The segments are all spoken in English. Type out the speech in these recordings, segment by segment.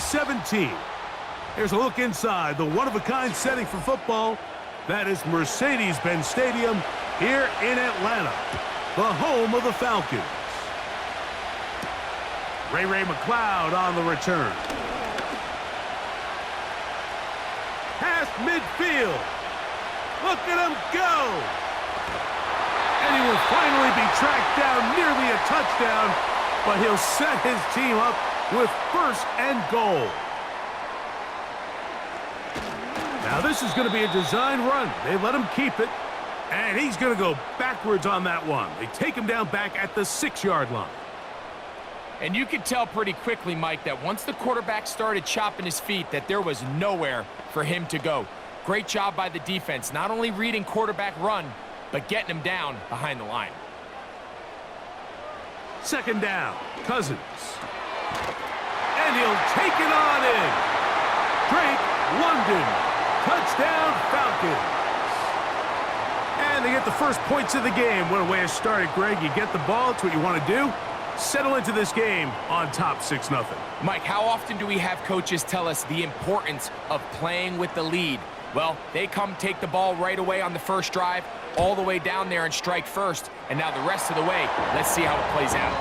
17. Here's a look inside the one-of-a-kind setting for football. That is Mercedes-Benz Stadium here in Atlanta, the home of the Falcons. Ray McLeod on the return. Past midfield. Look at him go. And he will finally be tracked down, nearly a touchdown, but he'll set his team up with first and goal. Now this is going to be a design run. They let him keep it, and he's going to go backwards on that one. They take him down back at the 6-yard line. And you could tell pretty quickly, Mike, that once the quarterback started chopping his feet, that there was nowhere for him to go. Great job by the defense, not only reading quarterback run, but getting him down behind the line. Second down, Cousins. And he'll take it on in. Drake London. Touchdown, Falcons. And they get the first points of the game. What a way to start it, Greg. You get the ball. It's what you want to do. Settle into this game on top 6-0. Mike, how often do we have coaches tell us the importance of playing with the lead? Well, they come take the ball right away on the first drive, all the way down there and strike first. And now the rest of the way, let's see how it plays out.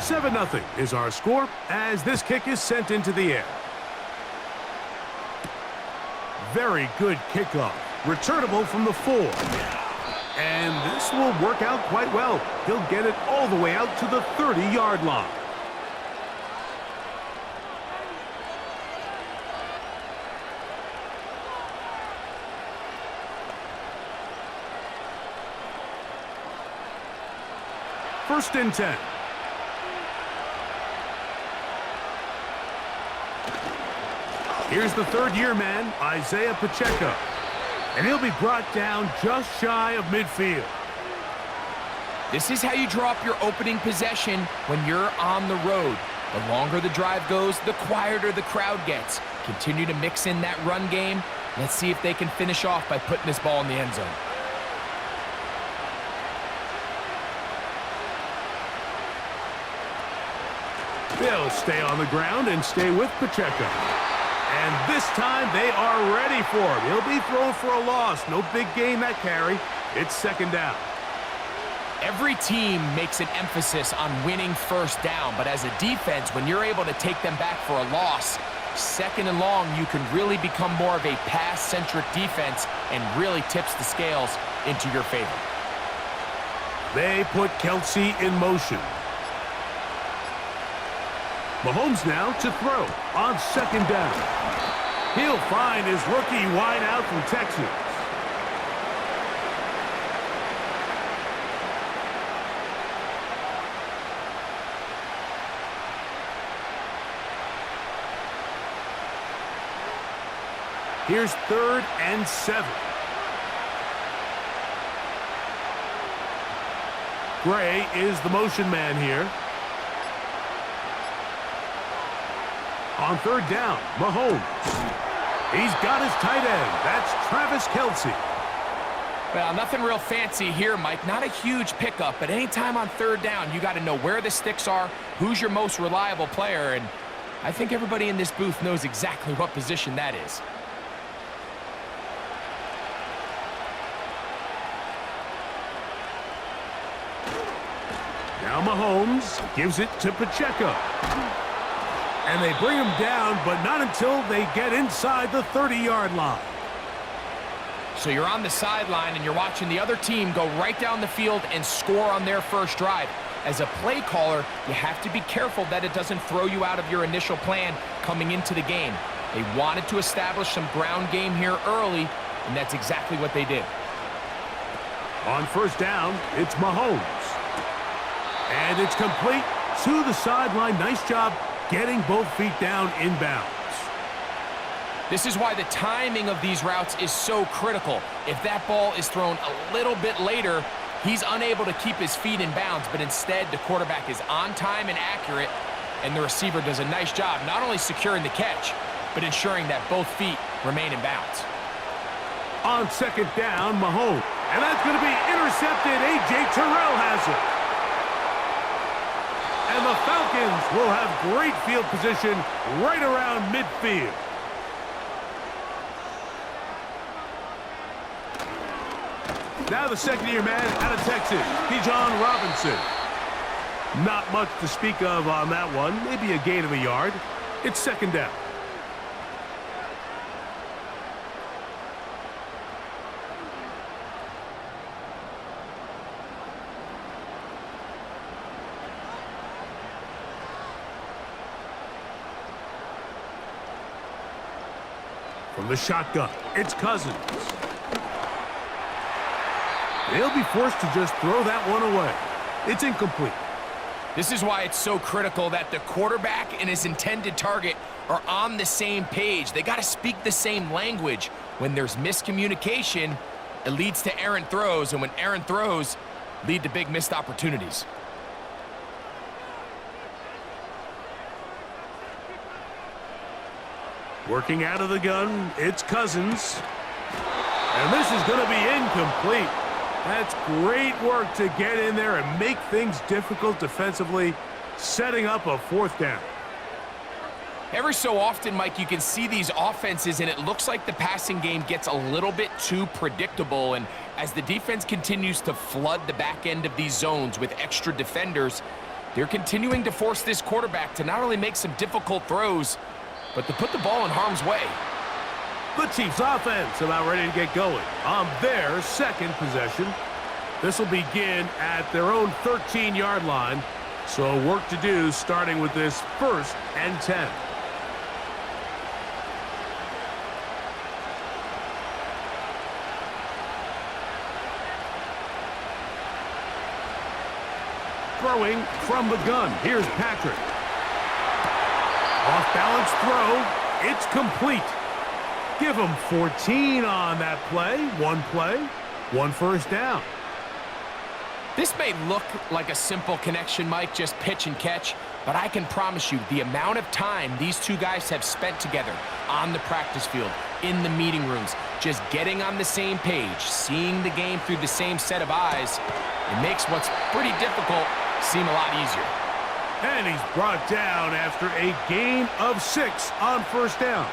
7-0 is our score as this kick is sent into the air. Very good kickoff. Returnable from the 4. And this will work out quite well. He'll get it all the way out to the 30-yard line. First and 10. Here's the third-year man, Isaiah Pacheco. And he'll be brought down just shy of midfield. This is how you draw up your opening possession when you're on the road. The longer the drive goes, the quieter the crowd gets. Continue to mix in that run game. Let's see if they can finish off by putting this ball in the end zone. They'll stay on the ground and stay with Pacheco. And this time they are ready for him. He'll be thrown for a loss. No big gain that carry. It's second down. Every team makes an emphasis on winning first down, but as a defense, when you're able to take them back for a loss, second and long, you can really become more of a pass-centric defense and really tips the scales into your favor. They put Kelsey in motion. Mahomes now to throw on second down. He'll find his rookie wide out from Texas. Here's 3rd and 7. Gray is the motion man here. On third down, Mahomes. He's got his tight end. That's Travis Kelce. Well, nothing real fancy here, Mike. Not a huge pickup, but anytime on third down, you got to know where the sticks are, who's your most reliable player, and I think everybody in this booth knows exactly what position that is. Now Mahomes gives it to Pacheco. And they bring him down, but not until they get inside the 30-yard line. So you're on the sideline and you're watching the other team go right down the field and score on their first drive. As a play caller, you have to be careful that it doesn't throw you out of your initial plan coming into the game. They wanted to establish some ground game here early, and that's exactly what they did. On first down, it's Mahomes. And it's complete to the sideline. Nice job getting both feet down inbounds. This is why the timing of these routes is so critical. If that ball is thrown a little bit later, He's unable to keep his feet in bounds, but instead the quarterback is on time and accurate, and the receiver does a nice job not only securing the catch, but ensuring that both feet remain in bounds. On second down, Mahomes. And that's going to be intercepted. A.J. Terrell has it. And the Falcons will have great field position right around midfield. Now the second-year man out of Texas, Bijan Robinson. Not much to speak of on that one. Maybe a gain of a yard. It's second down. From the shotgun, it's Cousins. They'll be forced to just throw that one away. It's incomplete. This is why it's so critical that the quarterback and his intended target are on the same page. They got to speak the same language. When there's miscommunication, it leads to errant throws, and when errant throws lead to big missed opportunities. Working out of the gun, it's Cousins. And this is going to be incomplete. That's great work to get in there and make things difficult defensively, setting up a fourth down. Every so often, Mike, you can see these offenses, and it looks like the passing game gets a little bit too predictable. And as the defense continues to flood the back end of these zones with extra defenders, they're continuing to force this quarterback to not only make some difficult throws, but to put the ball in harm's way. The Chiefs offense about ready to get going on their second possession. This will begin at their own 13-yard line. So work to do starting with this 1st and 10. Throwing from the gun. Here's Patrick. Off-balance throw. It's complete. Give him 14 on that play. One first down. This may look like a simple connection, Mike, just pitch and catch, but I can promise you the amount of time these two guys have spent together on the practice field, in the meeting rooms, just getting on the same page, seeing the game through the same set of eyes, it makes what's pretty difficult seem a lot easier. And he's brought down after a gain of 6 on first down.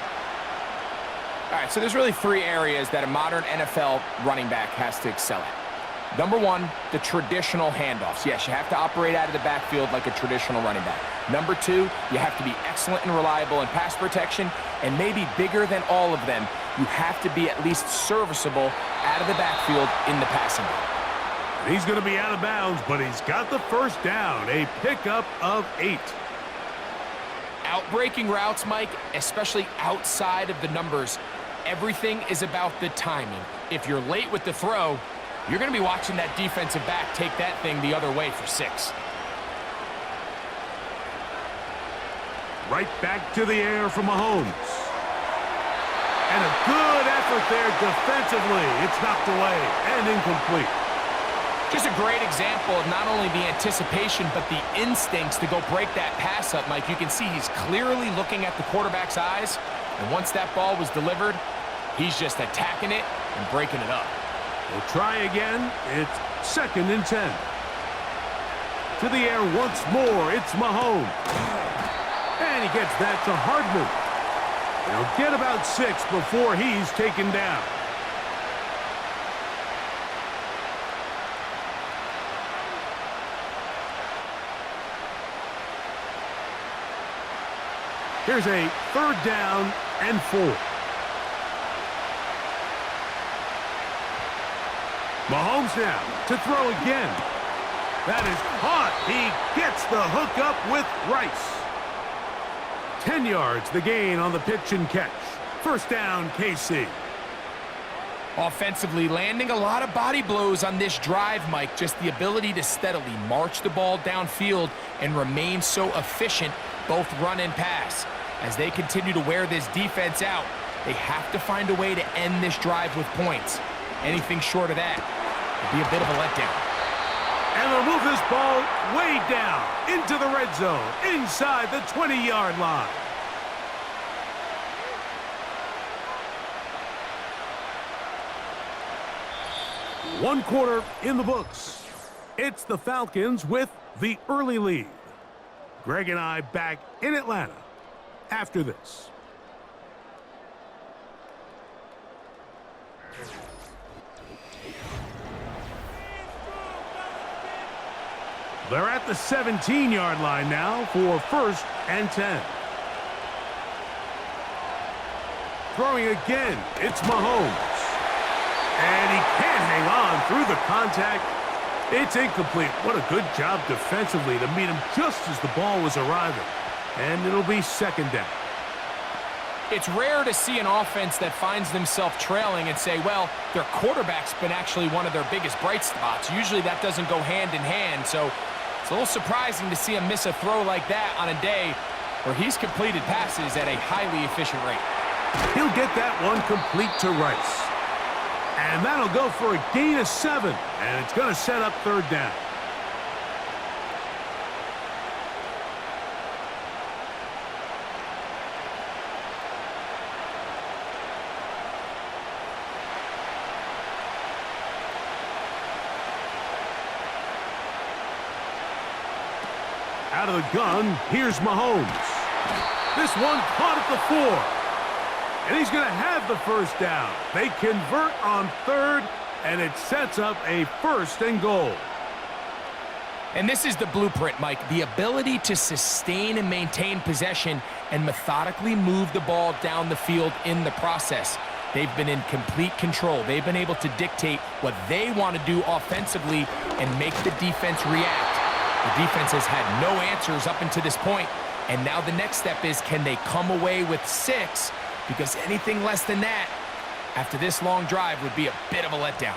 All right, so there's really 3 areas that a modern NFL running back has to excel at. Number 1, the traditional handoffs. Yes, you have to operate out of the backfield like a traditional running back. Number 2, you have to be excellent and reliable in pass protection, and maybe bigger than all of them, you have to be at least serviceable out of the backfield in the passing game. He's going to be out of bounds, but he's got the first down, a pickup of 8. Outbreaking routes, Mike, especially outside of the numbers, everything is about the timing. If you're late with the throw, you're going to be watching that defensive back take that thing the other way for 6. Right back to the air from Mahomes. And a good effort there defensively. It's knocked away and incomplete. Just a great example of not only the anticipation, but the instincts to go break that pass up, Mike. You can see he's clearly looking at the quarterback's eyes, and once that ball was delivered, he's just attacking it and breaking it up. We'll try again. It's 2nd and 10. To the air once more. It's Mahomes. And he gets that to Hardman. He'll get about 6 before he's taken down. Here's a 3rd down and 4. Mahomes now to throw again. That is caught. He gets the hook up with Rice. 10 yards, the gain on the pitch and catch. First down, KC. Offensively, landing a lot of body blows on this drive, Mike. Just the ability to steadily march the ball downfield and remain so efficient, both run and pass. As they continue to wear this defense out, they have to find a way to end this drive with points. Anything short of that would be a bit of a letdown. And they'll move this ball way down into the red zone, inside the 20-yard line. One quarter in the books. It's the Falcons with the early lead. Greg and I back in Atlanta after this. They're at the 17-yard line now for 1st and 10. Throwing again, it's Mahomes. And he can't hang on through the contact. It's incomplete. What a good job defensively to meet him just as the ball was arriving. And it'll be 2nd down. It's rare to see an offense that finds themselves trailing and say, well, their quarterback's been actually one of their biggest bright spots. Usually that doesn't go hand in hand, so it's a little surprising to see him miss a throw like that on a day where he's completed passes at a highly efficient rate. He'll get that one complete to Rice. And that'll go for a gain of 7, and it's going to set up 3rd down. Out of the gun, here's Mahomes. This one caught at the 4. And he's going to have the 1st down. They convert on 3rd, and it sets up a 1st and goal. And this is the blueprint, Mike. The ability to sustain and maintain possession and methodically move the ball down the field in the process. They've been in complete control. They've been able to dictate what they want to do offensively and make the defense react. The defense has had no answers up until this point, and now the next step is, can they come away with 6? Because anything less than that, after this long drive, would be a bit of a letdown.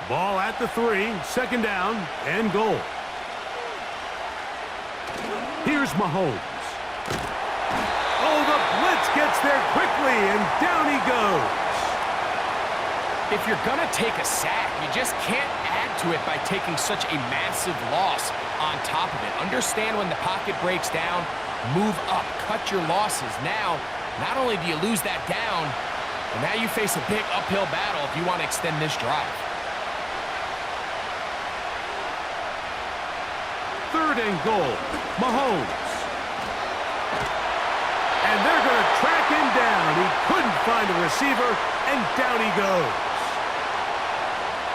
Ball at the 3, 2nd down, and goal. Here's Mahomes. Oh, the blitz gets there quickly, and down he goes. If you're going to take a sack, you just can't add to it by taking such a massive loss on top of it. Understand when the pocket breaks down, move up, cut your losses. Now, not only do you lose that down, but now you face a big uphill battle if you want to extend this drive. 3rd and goal, Mahomes. And they're going to track him down. He couldn't find a receiver, and down he goes.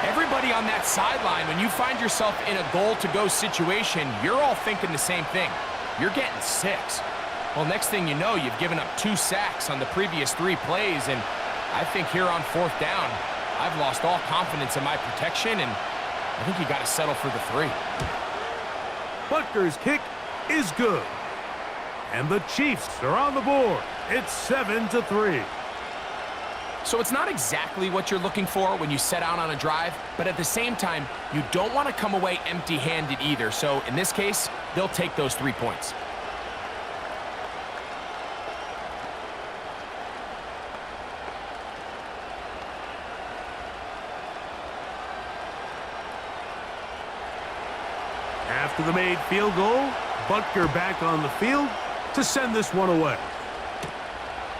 Everybody on that sideline, when you find yourself in a goal-to-go situation, you're all thinking the same thing. You're getting 6. Well, next thing you know, you've given up 2 sacks on the previous 3 plays, and I think here on 4th down, I've lost all confidence in my protection, and I think you got to settle for the 3. Butker's kick is good. And the Chiefs are on the board. It's 7-3. So it's not exactly what you're looking for when you set out on a drive, but at the same time, you don't want to come away empty-handed either. So in this case, they'll take those 3 points. After the made field goal, Butker back on the field to send this one away.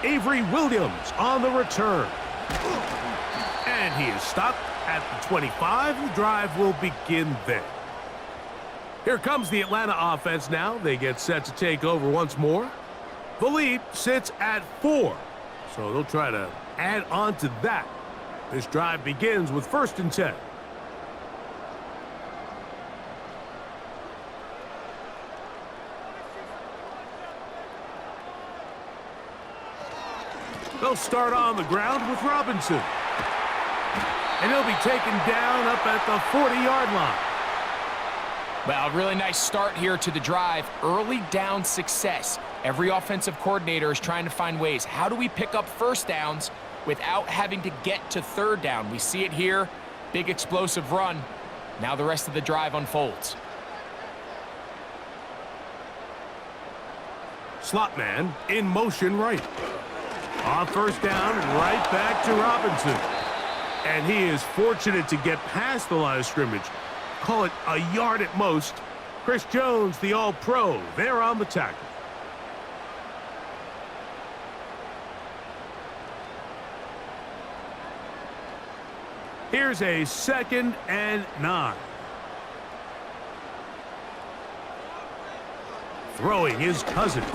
Avery Williams on the return. And he is stopped at the 25. The drive will begin there. Here comes the Atlanta offense now. They get set to take over once more. The lead sits at 4. So they'll try to add on to that. This drive begins with 1st and 10. They'll start on the ground with Robinson. And he'll be taken down up at the 40-yard line. Well, really nice start here to the drive. Early down success. Every offensive coordinator is trying to find ways. How do we pick up 1st downs without having to get to 3rd down? We see it here. Big explosive run. Now the rest of the drive unfolds. Slot man in motion right. On 1st down, right back to Robinson. And he is fortunate to get past the line of scrimmage. Call it a yard at most. Chris Jones, the All-Pro, there on the tackle. Here's a 2nd and 9. Throwing his Cousins.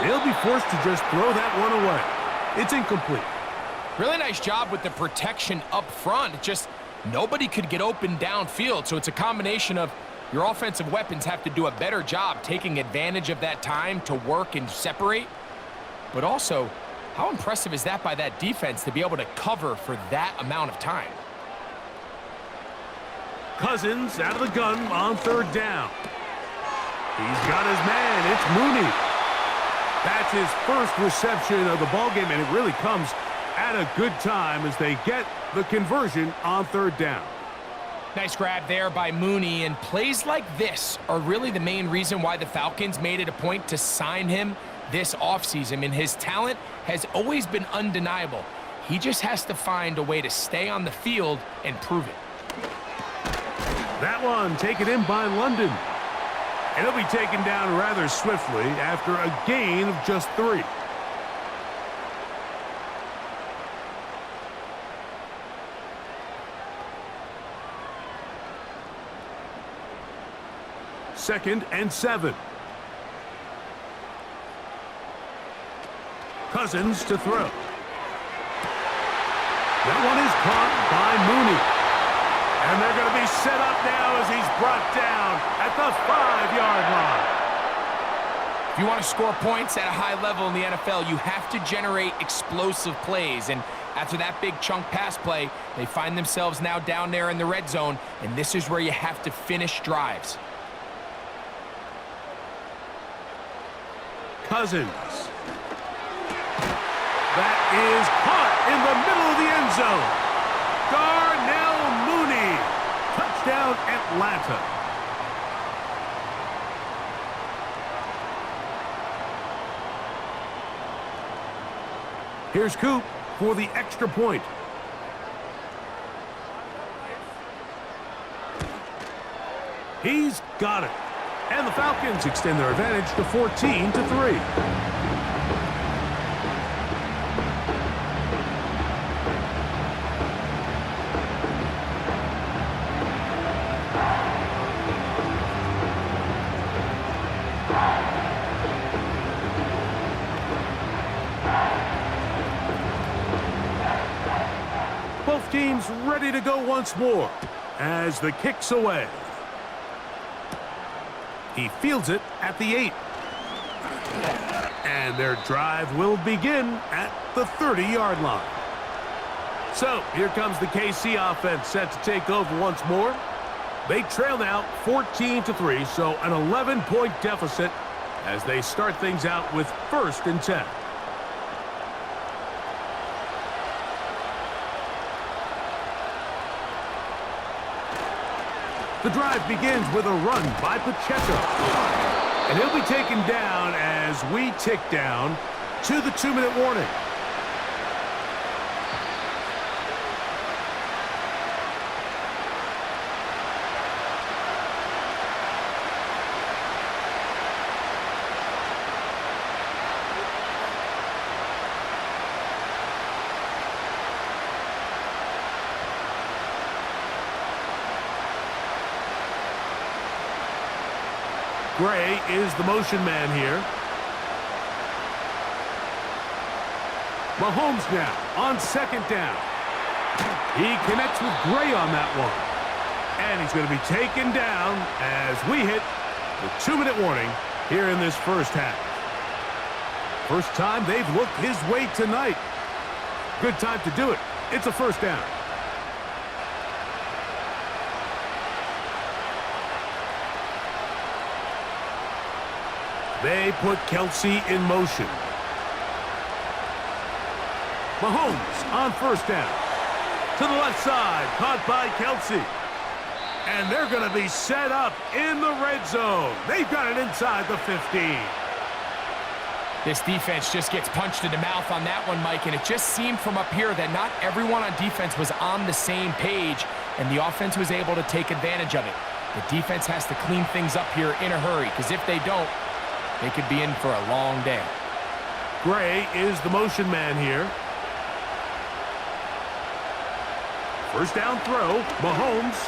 He'll be forced to just throw that one away. It's incomplete. Really nice job with the protection up front. Just nobody could get open downfield. So it's a combination of your offensive weapons have to do a better job taking advantage of that time to work and separate. But also, how impressive is that by that defense to be able to cover for that amount of time? Cousins out of the gun on 3rd down. He's got his man. It's Mooney. That's his first reception of the ballgame, and it really comes at a good time as they get the conversion on 3rd down. Nice grab there by Mooney, and plays like this are really the main reason why the Falcons made it a point to sign him this offseason. I mean, his talent has always been undeniable. He just has to find a way to stay on the field and prove it. That one taken in by London. And he'll be taken down rather swiftly after a gain of just 3. Second and 7. Cousins to throw. That one is caught by Mooney. And they're going to be set up now as he's brought down at the 5-yard line. If you want to score points at a high level in the NFL, you have to generate explosive plays. And after that big chunk pass play, they find themselves now down there in the red zone, and this is where you have to finish drives. Cousins. That is caught in the middle of the end zone. Darnell Mooney. Touchdown, Atlanta. Here's Coop for the extra point. He's got it. And the Falcons extend their advantage to 14-3. Both teams ready to go once more as the kick's away. He fields it at the 8. And their drive will begin at the 30-yard line. So here comes the KC offense set to take over once more. They trail now 14-3, so an 11-point deficit as they start things out with 1st and 10. The drive begins with a run by Pacheco. And he'll be taken down as we tick down to the 2-minute warning. Gray is the motion man here. Mahomes now on 2nd down. He connects with Gray on that one. And he's going to be taken down as we hit the 2-minute warning here in this first half. First time they've looked his way tonight. Good time to do it. It's a 1st down. They put Kelsey in motion. Mahomes on 1st down. To the left side, caught by Kelsey. And they're going to be set up in the red zone. They've got it inside the 15. This defense just gets punched in the mouth on that one, Mike, and it just seemed from up here that not everyone on defense was on the same page, and the offense was able to take advantage of it. The defense has to clean things up here in a hurry, because if they don't, they could be in for a long day. Gray is the motion man here. First down throw, Mahomes.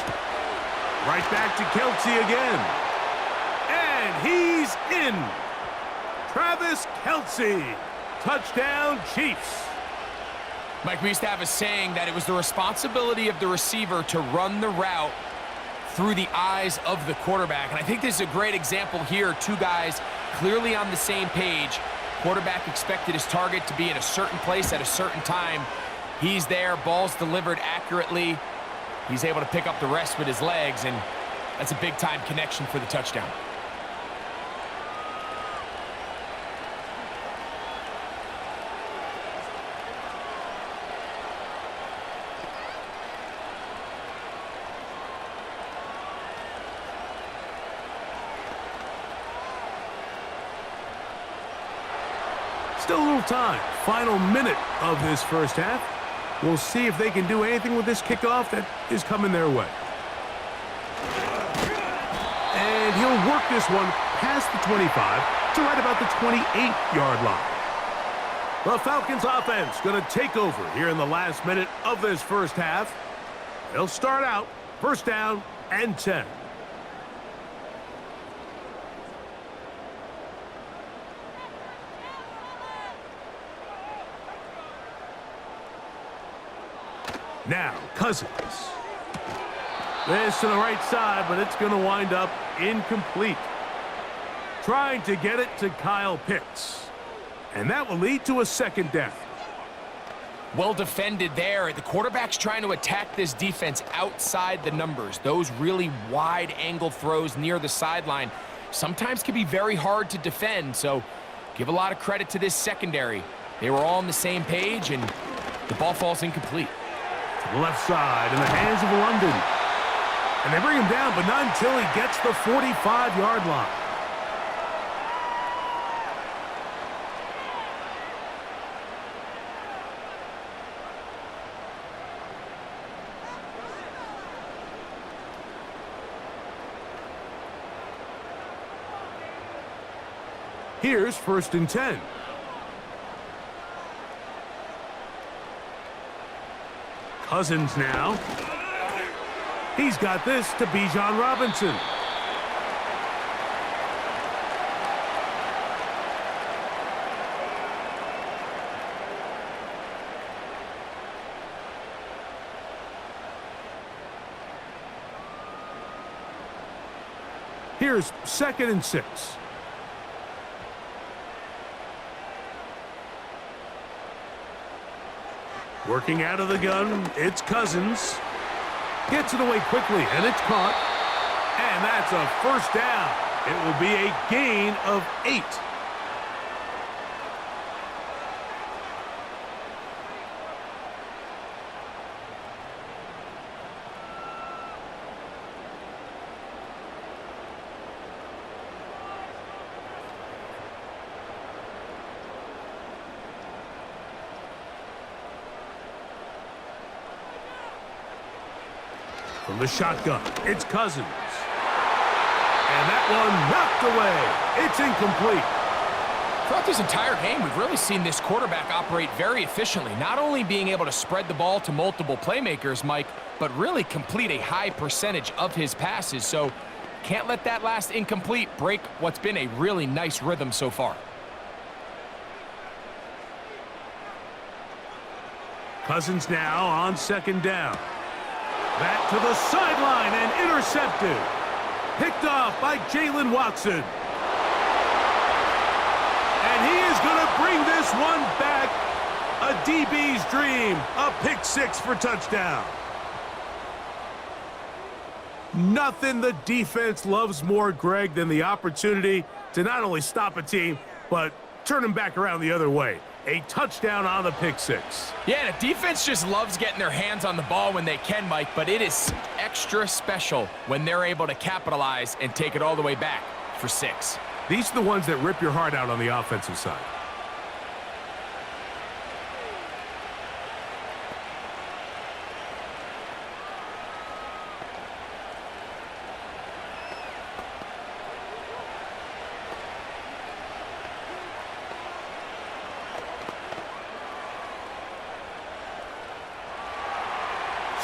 Right back to Kelce again. And he's in. Travis Kelce. Touchdown, Chiefs. Mike, we used to have a saying that it was the responsibility of the receiver to run the route through the eyes of the quarterback. And I think this is a great example here. Two guys clearly on the same page. Quarterback expected his target to be in a certain place at a certain time. He's there, ball's delivered accurately. He's able to pick up the rest with his legs, and that's a big-time connection for the touchdown. Still a little time. Final minute of this first half. We'll see if they can do anything with this kickoff that is coming their way. And he'll work this one past the 25 to right about the 28-yard line. The Falcons offense going to take over here in the last minute of this first half. They'll start out first down and 10. Now, Cousins. This to the right side, but it's going to wind up incomplete. Trying to get it to Kyle Pitts. And that will lead to a second down. Well defended there. The quarterback's trying to attack this defense outside the numbers. Those really wide angle throws near the sideline sometimes can be very hard to defend, so give a lot of credit to this secondary. They were all on the same page, and the ball falls incomplete. To the left side in the hands of London. And they bring him down, but not until he gets the 45-yard line. Here's first and 10. Cousins now. He's got this to Bijan Robinson. Here's second and 6. Working out of the gun, it's Cousins. Gets it away quickly, and it's caught. And that's a first down. It will be a gain of 8. From the shotgun, it's Cousins. And that one knocked away. It's incomplete. Throughout this entire game, we've really seen this quarterback operate very efficiently, not only being able to spread the ball to multiple playmakers, Mike, but really complete a high percentage of his passes. So can't let that last incomplete break what's been a really nice rhythm so far. Cousins now on second down. Back to the sideline and intercepted. Picked off by Jalen Watson. And he is going to bring this one back. A DB's dream. A pick 6 for touchdown. Nothing the defense loves more, Greg, than the opportunity to not only stop a team, but turn them back around the other way. A touchdown on the pick 6. Yeah, the defense just loves getting their hands on the ball when they can, Mike, but it is extra special when they're able to capitalize and take it all the way back for 6. These are the ones that rip your heart out on the offensive side.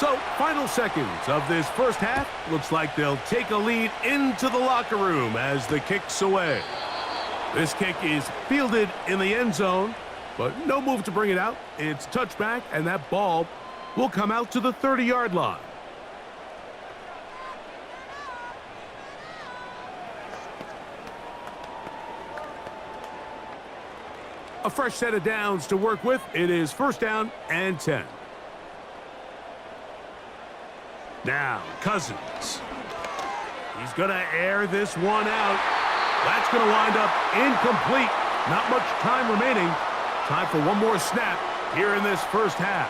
So, final seconds of this first half. Looks like they'll take a lead into the locker room as the kick's away. This kick is fielded in the end zone, but no move to bring it out. It's touchback, and that ball will come out to the 30-yard line. A fresh set of downs to work with. It is first down and 10. Now, Cousins. He's going to air this one out. That's going to wind up incomplete. Not much time remaining. Time for one more snap here in this first half.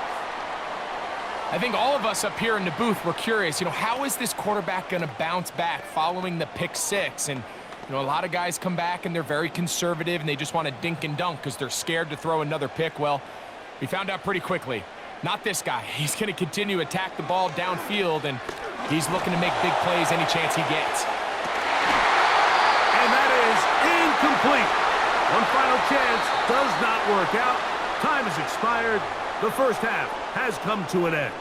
I think all of us up here in the booth were curious, how is this quarterback going to bounce back following the pick six? And, a lot of guys come back and they're very conservative and they just want to dink and dunk because they're scared to throw another pick. Well, we found out pretty quickly. Not this guy. He's going to continue to attack the ball downfield, and he's looking to make big plays any chance he gets. And that is incomplete. One final chance does not work out. Time has expired. The first half has come to an end.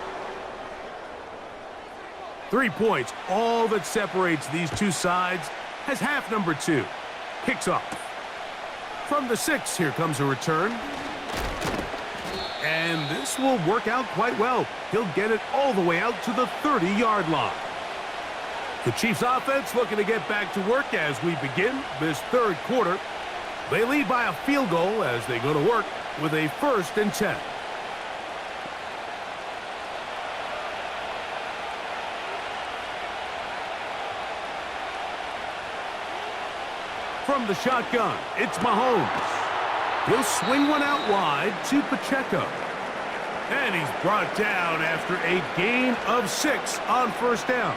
3 points, all that separates these two sides, as half number 2 kicks off. From the 6, here comes a return. And this will work out quite well. He'll get it all the way out to the 30-yard line. The Chiefs offense looking to get back to work as we begin this third quarter. They lead by a field goal as they go to work with a 1st and 10. From the shotgun, it's Mahomes. He'll swing one out wide to Pacheco. And he's brought down after a gain of 6 on first down.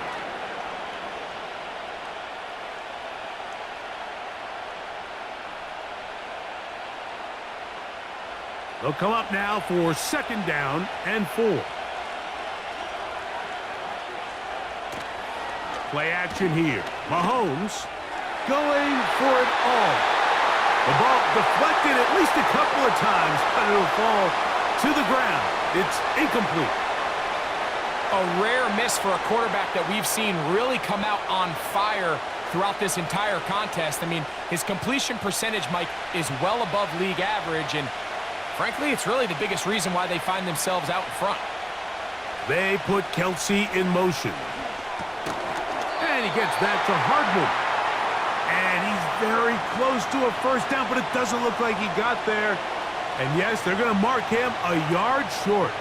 They'll come up now for 2nd down and 4. Play action here. Mahomes going for it all. The ball deflected at least a couple of times, but it'll fall to the ground. It's incomplete. A rare miss for a quarterback that we've seen really come out on fire throughout this entire contest. I mean, his completion percentage, Mike, is well above league average, and frankly, it's really the biggest reason why they find themselves out in front. They put Kelsey in motion. And he gets that to Hardman. And he's very close to a first down, but it doesn't look like he got there. And yes, they're going to mark him a yard short.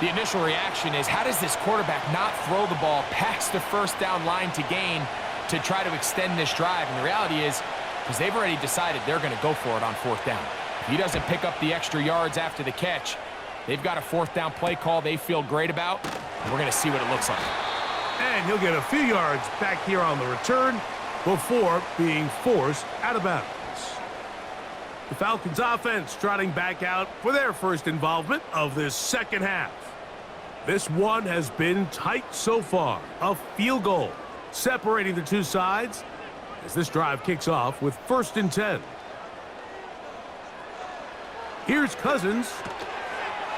The initial reaction is, how does this quarterback not throw the ball past the first down line to gain to try to extend this drive? And the reality is, because they've already decided they're going to go for it on 4th down. If he doesn't pick up the extra yards after the catch, they've got a 4th down play call they feel great about, and we're going to see what it looks like. And he'll get a few yards back here on the return before being forced out of bounds. The Falcons offense trotting back out for their first involvement of this second half. This one has been tight so far. A field goal separating the two sides as this drive kicks off with 1st and 10. Here's Cousins.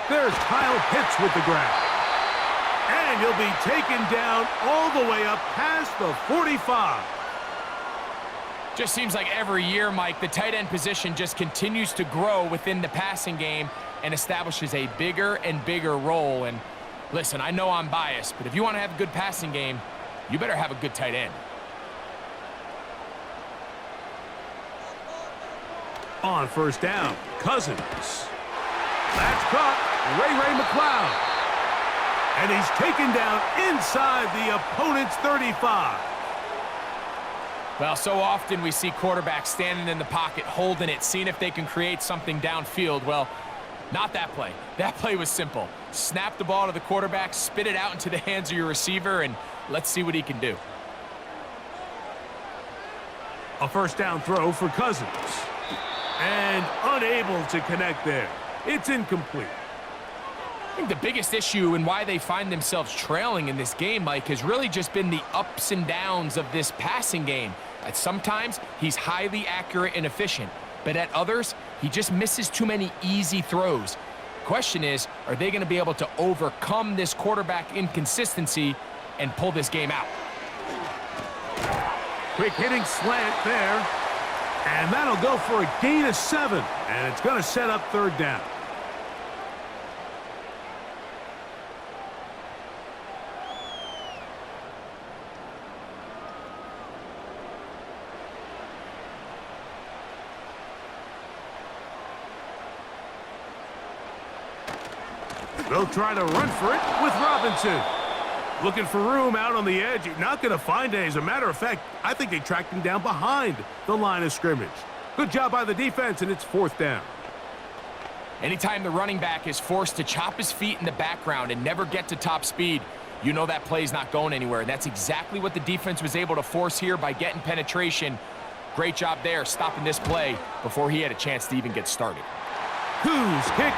There's Kyle Pitts with the grab. And he'll be taken down all the way up past the 45. Just seems like every year, Mike, the tight end position just continues to grow within the passing game and establishes a bigger and bigger role. And listen, I know I'm biased, but if you want to have a good passing game, you better have a good tight end. On 1st down, Cousins. That's caught. Ray McLeod. And he's taken down inside the opponent's 35. Well, so often we see quarterbacks standing in the pocket, holding it, seeing if they can create something downfield. Well, not that play. That play was simple. Snap the ball to the quarterback, spit it out into the hands of your receiver, and let's see what he can do. A 1st down throw for Cousins. And unable to connect there. It's incomplete. I think the biggest issue and why they find themselves trailing in this game, Mike, has really just been the ups and downs of this passing game. At sometimes, he's highly accurate and efficient, but at others, he just misses too many easy throws. Question is, are they going to be able to overcome this quarterback inconsistency and pull this game out? Quick hitting slant there. And that'll go for a gain of 7. And it's going to set up third down. They'll try to run for it with Robinson. Looking for room out on the edge. You're not going to find it. As a matter of fact, I think they tracked him down behind the line of scrimmage. Good job by the defense, and it's fourth down. Anytime the running back is forced to chop his feet in the background and never get to top speed, you know that play's not going anywhere. That's exactly what the defense was able to force here by getting penetration. Great job there, stopping this play before he had a chance to even get started. Whose kick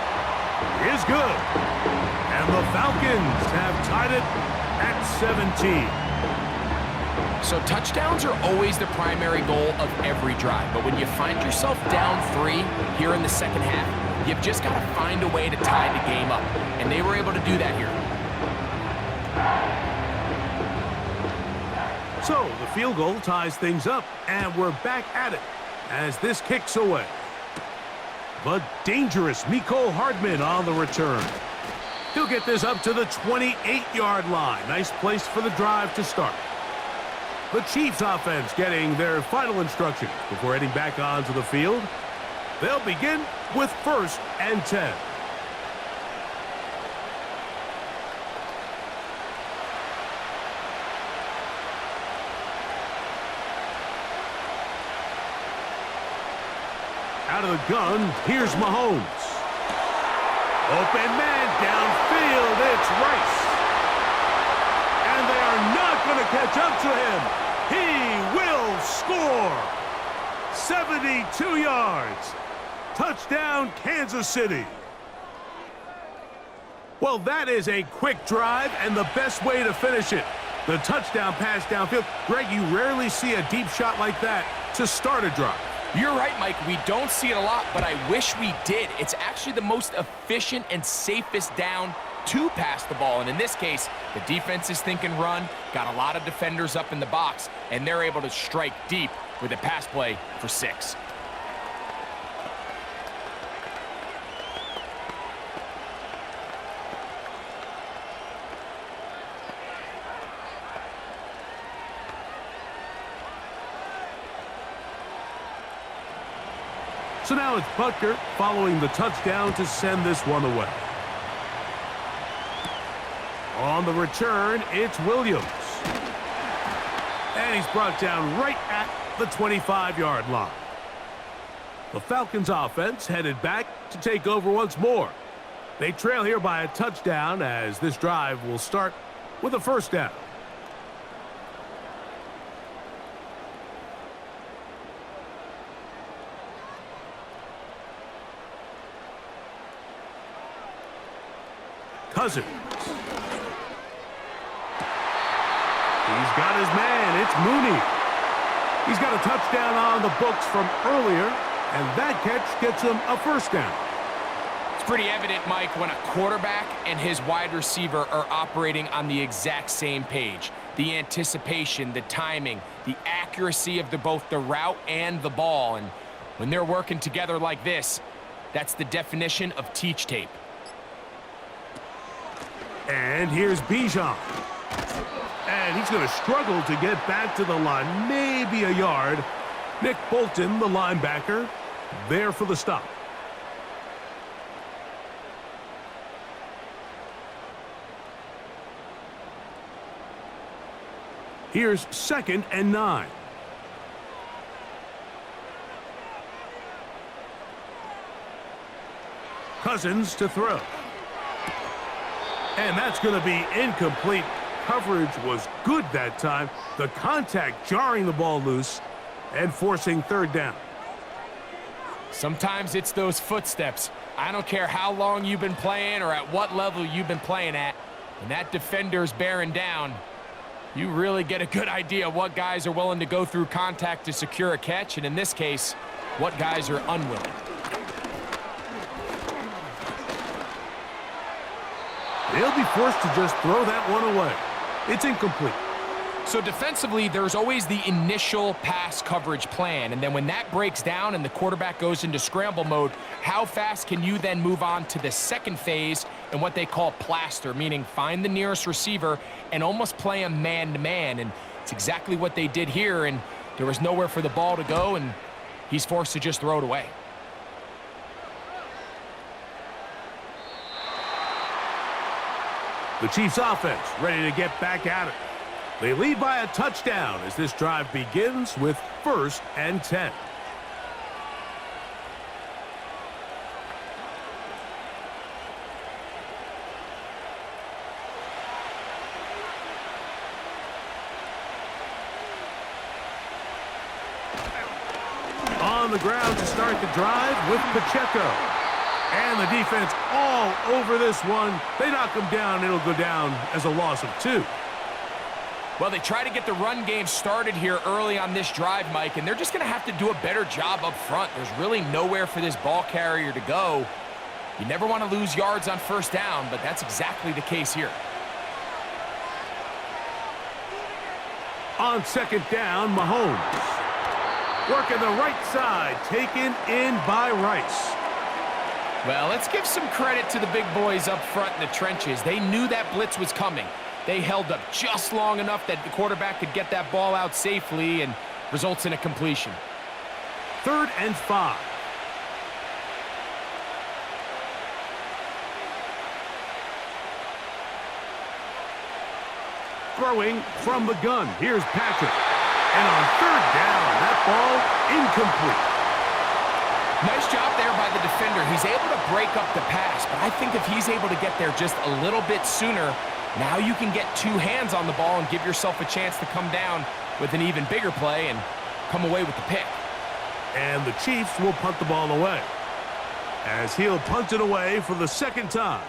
is good. And the Falcons have tied it at 17. So touchdowns are always the primary goal of every drive. But when you find yourself down 3 here in the second half, you've just got to find a way to tie the game up. And they were able to do that here. So the field goal ties things up, and we're back at it as this kicks away. But dangerous Mecole Hardman on the return. He'll get this up to the 28-yard line. Nice place for the drive to start. The Chiefs offense getting their final instructions before heading back onto the field. They'll begin with 1st and 10. Out of the gun, here's Mahomes. Open man downfield, it's Rice. And they are not going to catch up to him. He will score. 72 yards. Touchdown, Kansas City. Well, that is a quick drive and the best way to finish it. The touchdown pass downfield. Greg, you rarely see a deep shot like that to start a drive. You're right, Mike. We don't see it a lot, but I wish we did. It's actually the most efficient and safest down to pass the ball. And in this case, the defense is thinking run, got a lot of defenders up in the box, and they're able to strike deep with a pass play for 6. So now it's Butker following the touchdown to send this one away. On the return, it's Williams. And he's brought down right at the 25-yard line. The Falcons offense headed back to take over once more. They trail here by a touchdown as this drive will start with a 1st down. Cousins. He's got his man. It's Mooney. He's got a touchdown on the books from earlier, and that catch gets him a 1st down. It's pretty evident, Mike, when a quarterback and his wide receiver are operating on the exact same page. The anticipation, the timing, the accuracy of both the route and the ball. And when they're working together like this, that's the definition of teach tape. And here's Bijan. And he's going to struggle to get back to the line, maybe a yard. Nick Bolton, the linebacker, there for the stop. Here's 2nd and 9. Cousins to throw. And that's going to be incomplete. Coverage was good that time. The contact jarring the ball loose and forcing 3rd down. Sometimes it's those footsteps. I don't care how long you've been playing or at what level you've been playing at. When that defender's bearing down, you really get a good idea of what guys are willing to go through contact to secure a catch, and in this case, what guys are unwilling. They'll be forced to just throw that one away. It's incomplete. So defensively, there's always the initial pass coverage plan, and then when that breaks down and the quarterback goes into scramble mode, how fast can you then move on to the second phase and what they call plaster, meaning find the nearest receiver and almost play him man-to-man, and it's exactly what they did here, and there was nowhere for the ball to go, and he's forced to just throw it away. The Chiefs offense ready to get back at it. They lead by a touchdown as this drive begins with 1st and 10. On the ground to start the drive with Pacheco. And the defense all over this one. They knock him down. It'll go down as a loss of 2. Well, they try to get the run game started here early on this drive, Mike, and they're just going to have to do a better job up front. There's really nowhere for this ball carrier to go. You never want to lose yards on 1st down, but that's exactly the case here. On 2nd down, Mahomes. Working the right side, taken in by Rice. Well, let's give some credit to the big boys up front in the trenches. They knew that blitz was coming. They held up just long enough that the quarterback could get that ball out safely and results in a completion. 3rd and 5. Throwing from the gun. Here's Patrick. And on 3rd down, that ball incomplete. Nice job there by the defender. He's able to break up the pass, but I think if he's able to get there just a little bit sooner, now you can get 2 hands on the ball and give yourself a chance to come down with an even bigger play and come away with the pick. And the Chiefs will punt the ball away, as he'll punt it away for the 2nd time.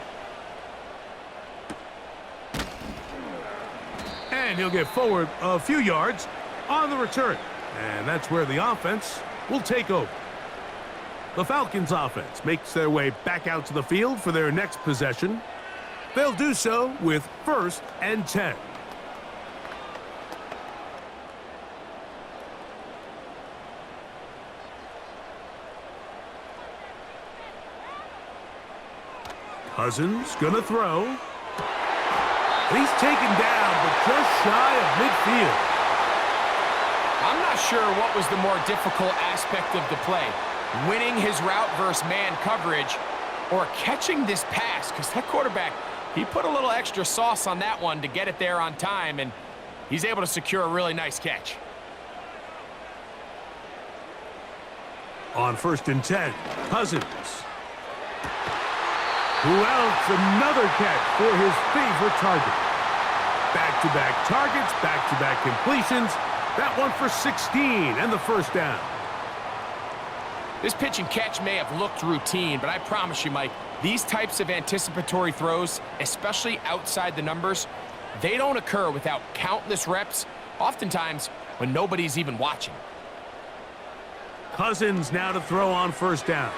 And he'll get forward a few yards on the return. And that's where the offense will take over. The Falcons offense makes their way back out to the field for their next possession. They'll do so with 1st and 10. Cousins gonna throw. He's taken down, but just shy of midfield. I'm not sure what was the more difficult aspect of the play. Winning his route versus man coverage or catching this pass, because that quarterback, he put a little extra sauce on that one to get it there on time, and he's able to secure a really nice catch. On 1st and 10, Cousins. Who else? Another catch for his favorite target. Back-to-back targets, back-to-back completions. That one for 16 and the 1st down. This pitch and catch may have looked routine, but I promise you, Mike, these types of anticipatory throws, especially outside the numbers, they don't occur without countless reps, oftentimes when nobody's even watching. Cousins now to throw on 1st down.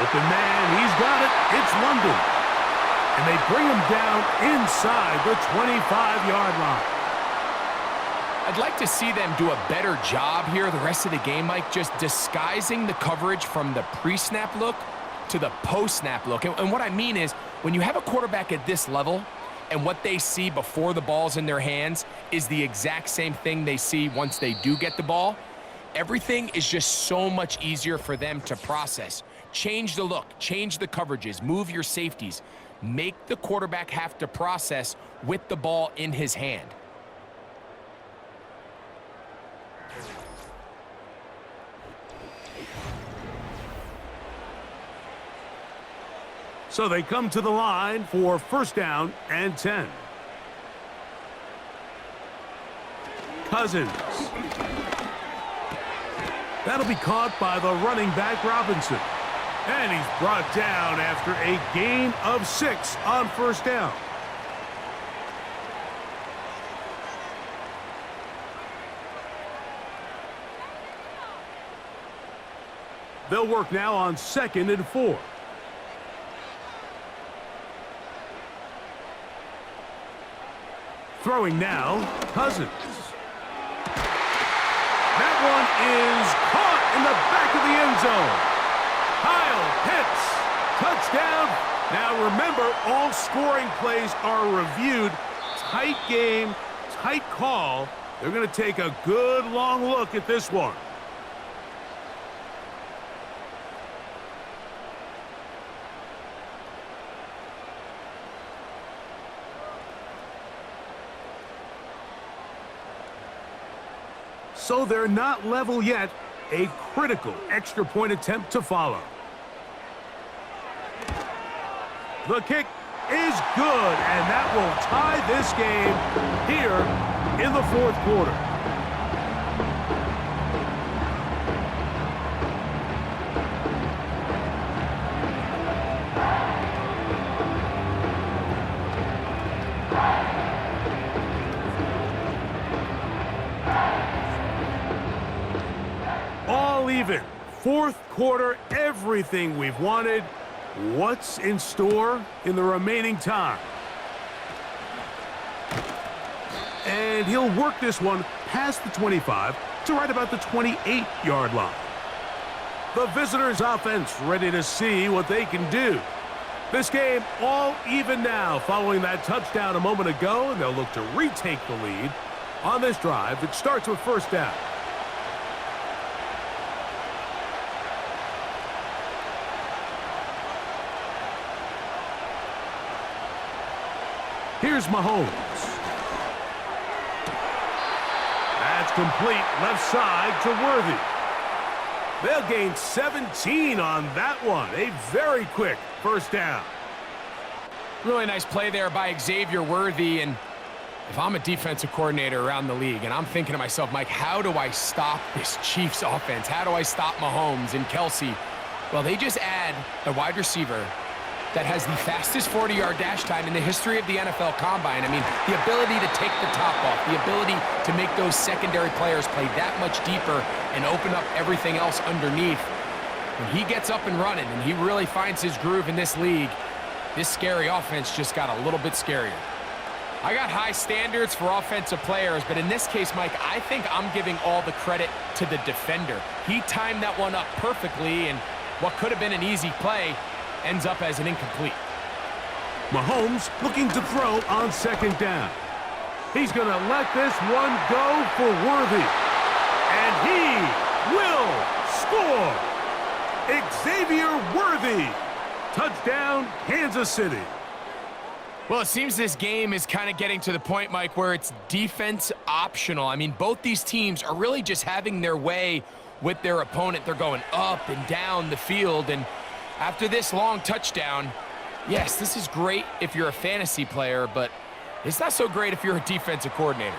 Open man, he's got it. It's London. And they bring him down inside the 25-yard line. I'd like to see them do a better job here the rest of the game, Mike, just disguising the coverage from the pre-snap look to the post-snap look. And what I mean is, when you have a quarterback at this level and what they see before the ball's in their hands is the exact same thing they see once they do get the ball, everything is just so much easier for them to process. Change the look, change the coverages, move your safeties. Make the quarterback have to process with the ball in his hand. So they come to the line for 1st down and 10. Cousins. That'll be caught by the running back Robinson. And he's brought down after a gain of 6 on 1st down. They'll work now on 2nd and 4. Throwing now, Cousins. That one is caught in the back of the end zone. Kyle Pitts, touchdown. Now remember, all scoring plays are reviewed. Tight game, tight call. They're going to take a good long look at this one. So they're not level yet. A critical extra point attempt to follow. The kick is good, and that will tie this game here in the fourth quarter. All even. Fourth quarter, everything we've wanted. What's in store in the remaining time? And he'll work this one past the 25 to right about the 28-yard line. The visitors' offense ready to see what they can do. This game all even now following that touchdown a moment ago, and they'll look to retake the lead on this drive. It starts with first down. Here's Mahomes. That's complete left side to Worthy. They'll gain 17 on that one. A very quick first down. Really nice play there by Xavier Worthy. And if I'm a defensive coordinator around the league and I'm thinking to myself, Mike, how do I stop this Chiefs offense? How do I stop Mahomes and Kelsey? Well, they just add a wide receiver that has the fastest 40-yard dash time in the history of the NFL Combine. I mean, the ability to take the top off, the ability to make those secondary players play that much deeper and open up everything else underneath. When he gets up and running and he really finds his groove in this league, this scary offense just got a little bit scarier. I got high standards for offensive players, but in this case, Mike, I think I'm giving all the credit to the defender. He timed that one up perfectly, and what could have been an easy play ends up as an incomplete. Mahomes looking to throw on second down. He's going to let this one go for Worthy. And he will score. Xavier Worthy. Touchdown, Kansas City. Well, it seems this game is kind of getting to the point, Mike, where it's defense optional. I mean, both these teams are really just having their way with their opponent. They're going up and down the field, and after this long touchdown, yes, this is great if you're a fantasy player, but it's not so great if you're a defensive coordinator.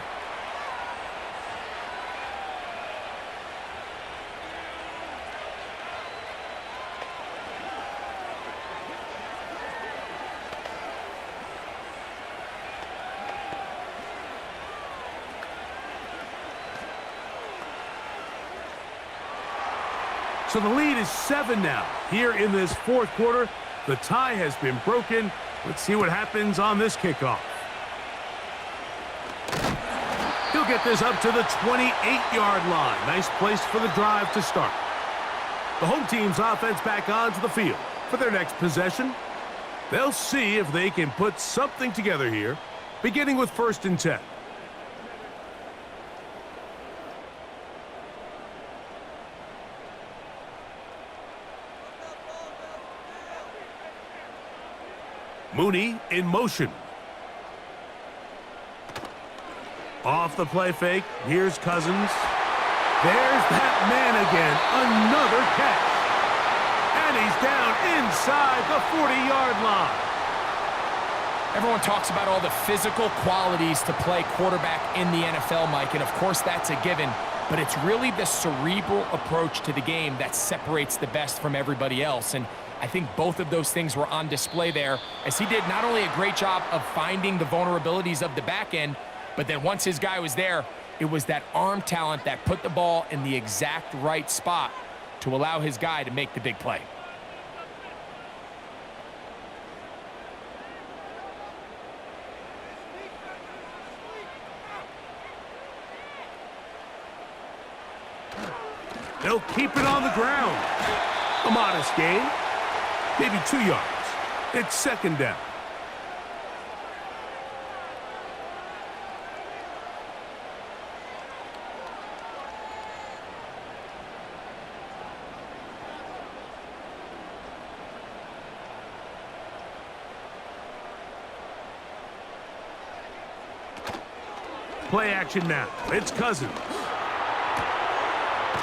So the lead is 7 now. Here in this fourth quarter, the tie has been broken. Let's see what happens on this kickoff. He'll get this up to the 28-yard line. Nice place for the drive to start. The home team's offense back onto the field for their next possession. They'll see if they can put something together here, beginning with 1st and 10. Mooney in motion. Off the play fake. Here's Cousins. There's that man again. Another catch. And he's down inside the 40-yard line. Everyone talks about all the physical qualities to play quarterback in the NFL, Mike, and of course that's a given, but it's really the cerebral approach to the game that separates the best from everybody else, and I think both of those things were on display there, as he did not only a great job of finding the vulnerabilities of the back end, but then once his guy was there, it was that arm talent that put the ball in the exact right spot to allow his guy to make the big play. They'll keep it on the ground. A modest gain, maybe 2 yards. It's second down. Play action now. It's Cousins.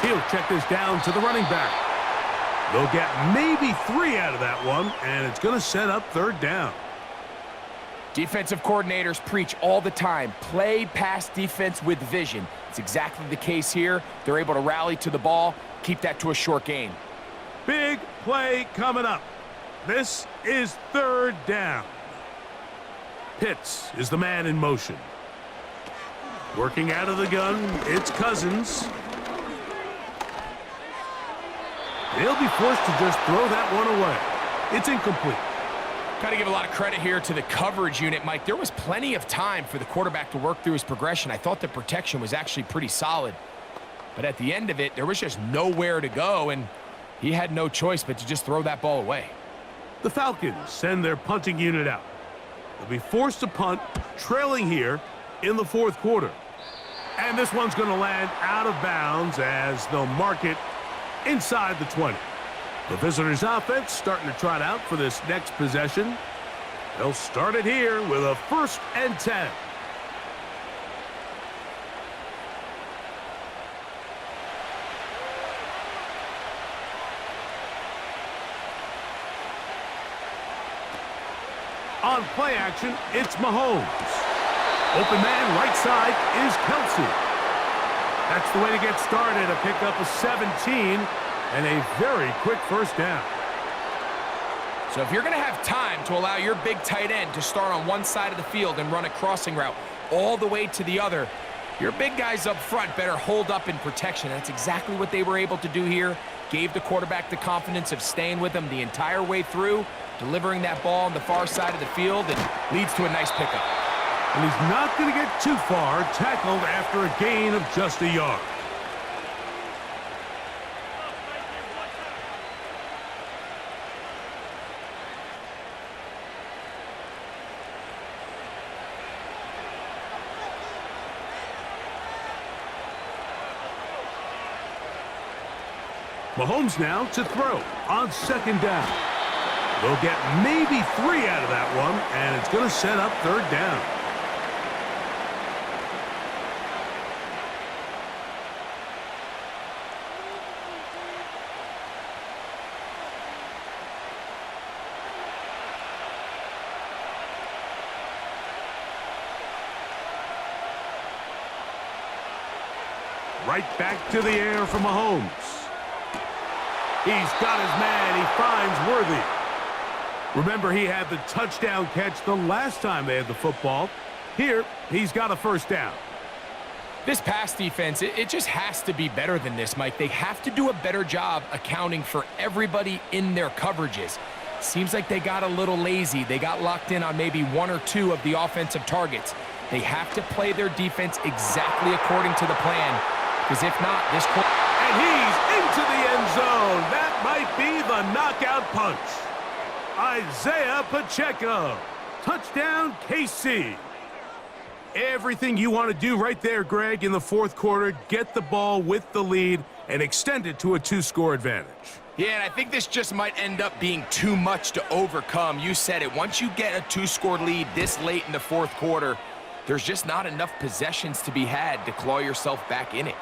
He'll check this down to the running back. They'll get maybe 3 out of that one, and it's going to set up third down. Defensive coordinators preach all the time, play pass defense with vision. It's exactly the case here. They're able to rally to the ball, keep that to a short gain. Big play coming up. This is third down. Pitts is the man in motion. Working out of the gun, it's Cousins. They'll be forced to just throw that one away. It's incomplete. Got to give a lot of credit here to the coverage unit, Mike. There was plenty of time for the quarterback to work through his progression. I thought the protection was actually pretty solid. But at the end of it, there was just nowhere to go, and he had no choice but to just throw that ball away. The Falcons send their punting unit out. They'll be forced to punt, trailing here in the fourth quarter. And this one's going to land out of bounds as they'll mark it inside the 20. The visitors' offense starting to trot out for this next possession. They'll start it here with a 1st and 10. On play action, it's Mahomes. Open man right side is Kelsey. That's the way to get started. A pickup of 17 and a very quick first down. So if you're going to have time to allow your big tight end to start on one side of the field and run a crossing route all the way to the other, your big guys up front better hold up in protection. That's exactly what they were able to do here. Gave the quarterback the confidence of staying with him the entire way through, delivering that ball on the far side of the field, and leads to a nice pickup. And he's not going to get too far, tackled after a gain of just a yard. Mahomes now to throw on second down. They'll get maybe 3 out of that one, and it's going to set up third down. Right back to the air for Mahomes. He's got his man. He finds Worthy. Remember, he had the touchdown catch the last time they had the football. Here, he's got a first down. This pass defense, it just has to be better than this, Mike. They have to do a better job accounting for everybody in their coverages. Seems like they got a little lazy. They got locked in on maybe 1 or 2 of the offensive targets. They have to play their defense exactly according to the plan, because if not, this... And he's into the end zone. That might be the knockout punch. Isaiah Pacheco. Touchdown, KC. Everything you want to do right there, Greg, in the fourth quarter. Get the ball with the lead and extend it to a 2-score advantage. Yeah, and I think this just might end up being too much to overcome. You said it. Once you get a 2-score lead this late in the fourth quarter, there's just not enough possessions to be had to claw yourself back in it.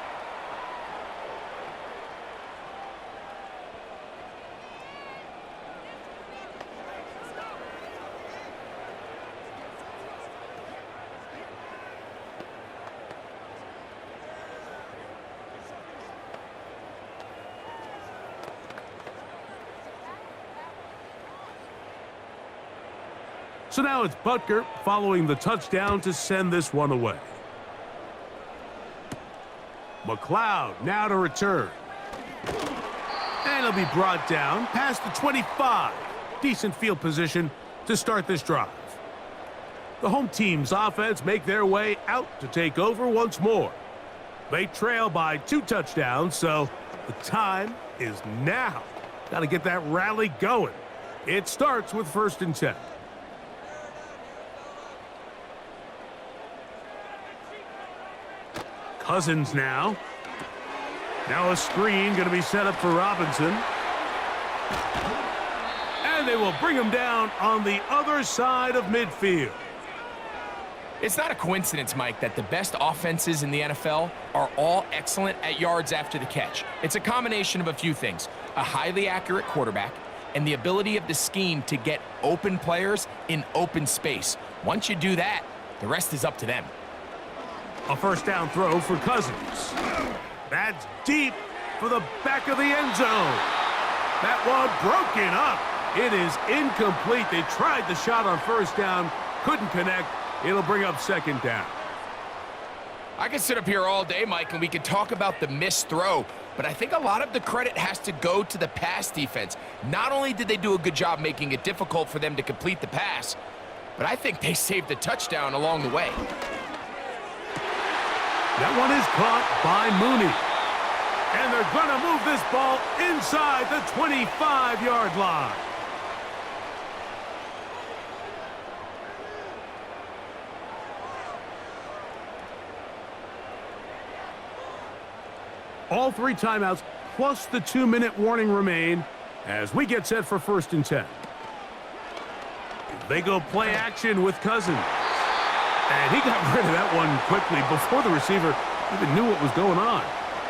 So now it's Butker following the touchdown to send this one away. McLeod now to return. And he'll be brought down past the 25. Decent field position to start this drive. The home team's offense make their way out to take over once more. They trail by 2 touchdowns, so The time is now. Got to get that rally going. It starts with 1st and 10. Cousins now. Now a screen going to be set up for Robinson. And they will bring him down on the other side of midfield. It's not a coincidence, Mike, that the best offenses in the NFL are all excellent at yards after the catch. It's a combination of a few things: a highly accurate quarterback and the ability of the scheme to get open players in open space. Once you do that, the rest is up to them. A 1st down throw for Cousins. That's deep for the back of the end zone. That one broken up. It is incomplete. They tried the shot on 1st down, couldn't connect. It'll bring up 2nd down. I could sit up here all day, Mike, and we could talk about the missed throw, but I think a lot of the credit has to go to the pass defense. Not only did they do a good job making it difficult for them to complete the pass, but I think they saved the touchdown along the way. That one is caught by Mooney. And they're going to move this ball inside the 25-yard line. All 3 timeouts plus the 2-minute warning remain as we get set for 1st and 10. They go play action with Cousins. And he got rid of that one quickly before the receiver even knew what was going on.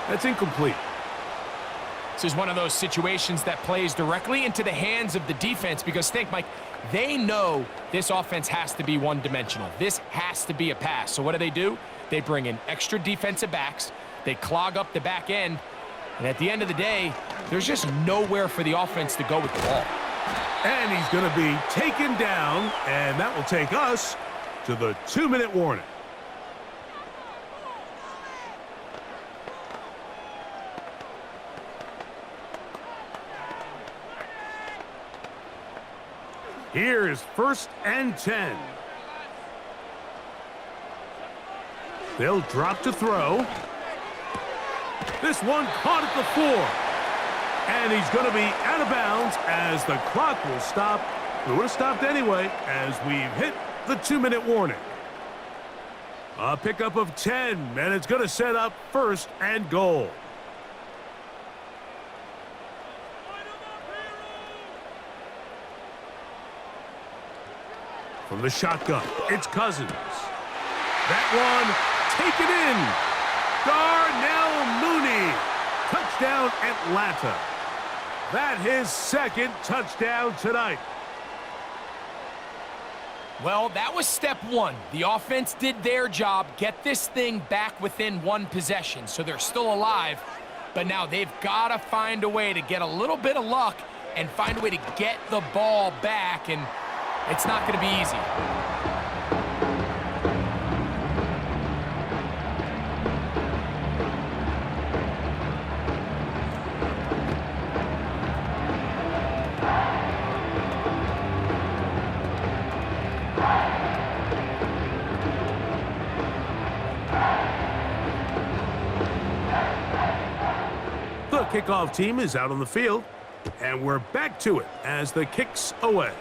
That's incomplete. This is one of those situations that plays directly into the hands of the defense because, think, Mike, they know this offense has to be one-dimensional. This has to be a pass. So what do? They bring in extra defensive backs. They clog up the back end. And at the end of the day, there's just nowhere for the offense to go with the ball. And he's going to be taken down, and that will take us to the 2-minute warning. Here is 1st and 10. They'll drop to throw. This one caught at the 4. And he's going to be out of bounds as the clock will stop. It would have stopped anyway as we've hit the 2-minute warning. A pickup of 10, and it's going to set up 1st and goal. From the shotgun, it's Cousins. That one taken in. Darnell Mooney. Touchdown, Atlanta. That his 2nd touchdown tonight. Well, that was step 1. The offense did their job, get this thing back within 1 possession, so they're still alive. But now they've got to find a way to get a little bit of luck and find a way to get the ball back, and it's not going to be easy. The kickoff team is out on the field, and we're back to it as the kick's away.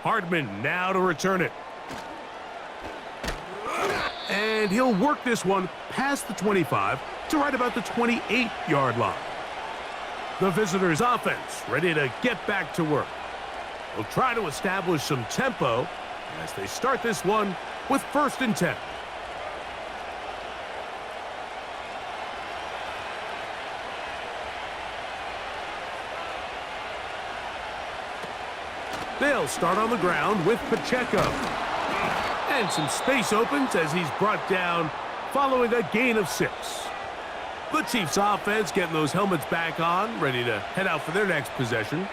Hardman now to return it. And he'll work this one past the 25 to right about the 28-yard line. The visitors' offense ready to get back to work. They'll try to establish some tempo as they start this one with 1st and 10. They'll start on the ground with Pacheco. And some space opens as he's brought down following a gain of 6. The Chiefs offense getting those helmets back on, ready to head out for their next possession.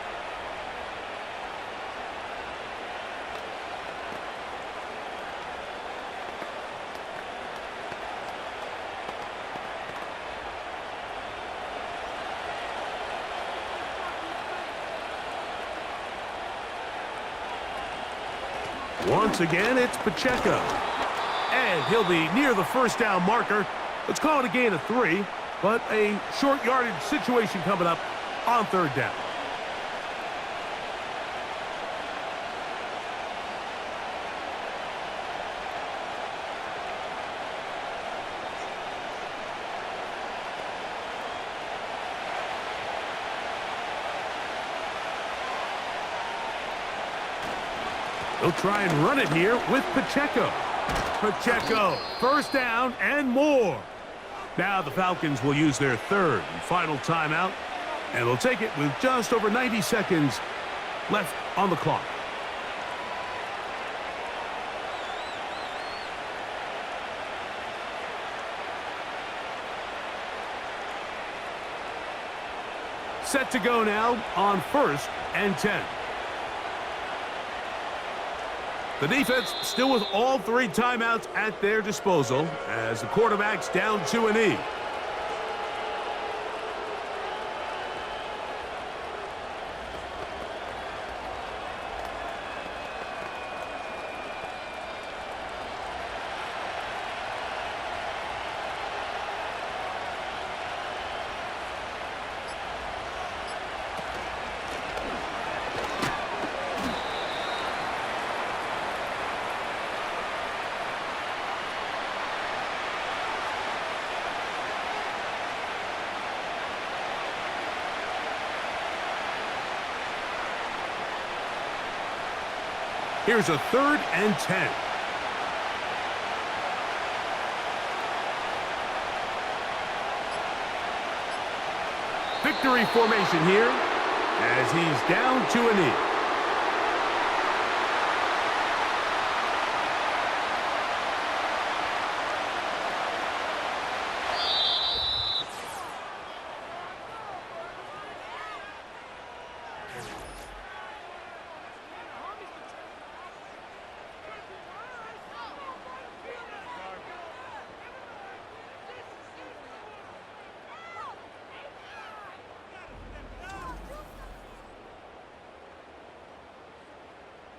Once again, it's Pacheco. And he'll be near the 1st down marker. Let's call it a gain of 3. but a short yardage situation coming up on third down. He'll try and run it here with Pacheco. Pacheco, first down and more. Now the Falcons will use their third and final timeout, and they'll take it with just over 90 seconds left on the clock. Set to go now on 1st and 10. The defense still with all 3 timeouts at their disposal as the quarterback's down to a knee. Here's a 3rd and 10. Victory formation here as he's down to a knee.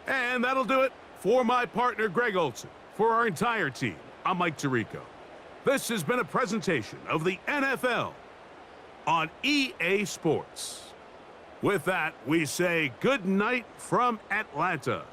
And that'll do it for my partner, Greg Olson. For our entire team, I'm Mike Tirico. This has been a presentation of the NFL on EA Sports. With that, we say good night from Atlanta.